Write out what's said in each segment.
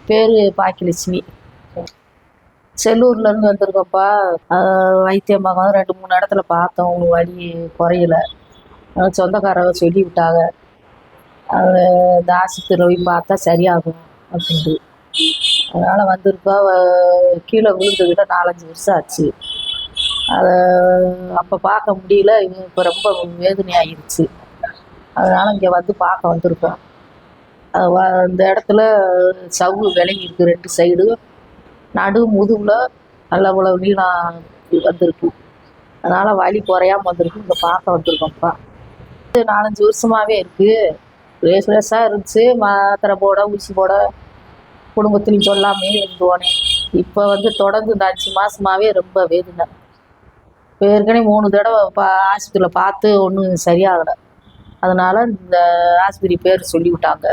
பேர் பாக்கியலட்சுமி. செல்லூர்லேருந்து வந்திருக்கோம்ப்பா. வைத்தியம் பார்க்க 2-3 இடத்துல பார்த்தோம். உங்களுக்கு வலி குறையல. சொந்தக்காரங்க சொல்லி விட்டாங்க, அது இந்த ஆஸ்பத்திரியில் போய் பார்த்தா சரியாகும் அப்படின்ட்டு. அதனால் வந்திருக்கோம். கீழே விழுந்ததுல 4-5 வருஷம் ஆச்சு. அதை அப்போ பார்க்க முடியல. இப்போ ரொம்ப வேதனையாகிருச்சு. அதனால் இங்கே வந்து பார்க்க வந்திருக்கோம். இந்த இடத்துல சவ்வு விலகி இருக்குது 2 சைடு. நடு முதுகில் நல்ல இவ்வளோ நீளம் வந்திருக்கு. அதனால் வலி குறையாமல் வந்திருக்கு. இங்கே பார்க்க வந்திருக்கோம்ப்பா. 4-5 வருஷமாகவே இருக்குது. லேசாக இருந்துச்சு. மாத்திரை போட, ஊசி போட குடும்பத்துலையும் சொல்லாமே இருந்துவோனே. இப்போ வந்து தொடர்ந்து இந்த 5 மாதமாகவே ரொம்ப வேதனை. இப்போ ஏற்கனவே 3 தடவை ஆஸ்பத்திரியில் பார்த்து ஒன்றும் சரியாகலை. அதனால் இந்த ஆஸ்பத்திரி பேர் சொல்லிவிட்டாங்க.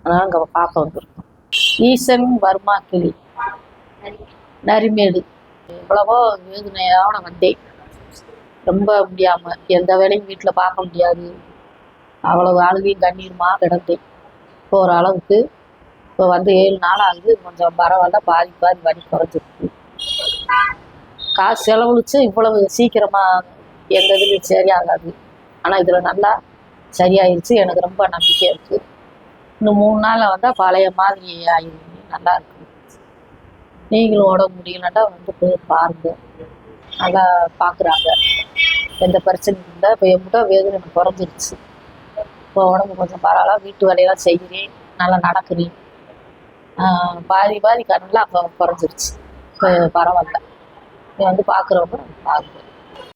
அதனால் இங்கே பார்க்க வந்திருக்கோம். ஈசன் வர்மா கிளி, நரிமேடு. எவ்வளவோ வேதனையோட வந்தேன். ரொம்ப முடியாமல் எந்த வேலையும் வீட்டில் பார்க்க முடியாது. அவ்வளவு அழுகையும் கண்ணீருமா கிடந்தேன். இப்போ ஒரு அளவுக்கு இப்போ வந்து 7 நாள் ஆகுது. கொஞ்சம் பரவாயில்ல. பாதி வலி குறைஞ்சிருக்கு. காசு செலவழிச்சு இவ்வளவு சீக்கிரமாக எந்த இதுலையும் சரியாகாது. ஆனால் இதில் நல்லா சரியாயிருச்சு. எனக்கு ரொம்ப நம்பிக்கை இருக்குது. இன்னும் 3 நாளில் வந்தால் பழைய மாதிரி ஆகிடுது. நல்லா இருக்குது. நீங்களும் உடம்பு முடியலன்னா வந்து போய் பாருங்கள். நல்லா பார்க்குறாங்க. எந்த பிரச்சனையும் இல்லை. இப்போ என்கிட்ட வேதனை எனக்கு குறைஞ்சிருச்சு. இப்போ உடம்பு கொஞ்சம் பரவாயில்ல. வீட்டு வேலையெல்லாம் செய்கிறேன். நல்லா நடக்கிறேன். பாதி நல்லா அப்போ குறைஞ்சிருச்சு. இப்போ பரவாயில்ல. நீ வந்து பார்க்குறவங்க பாருங்க.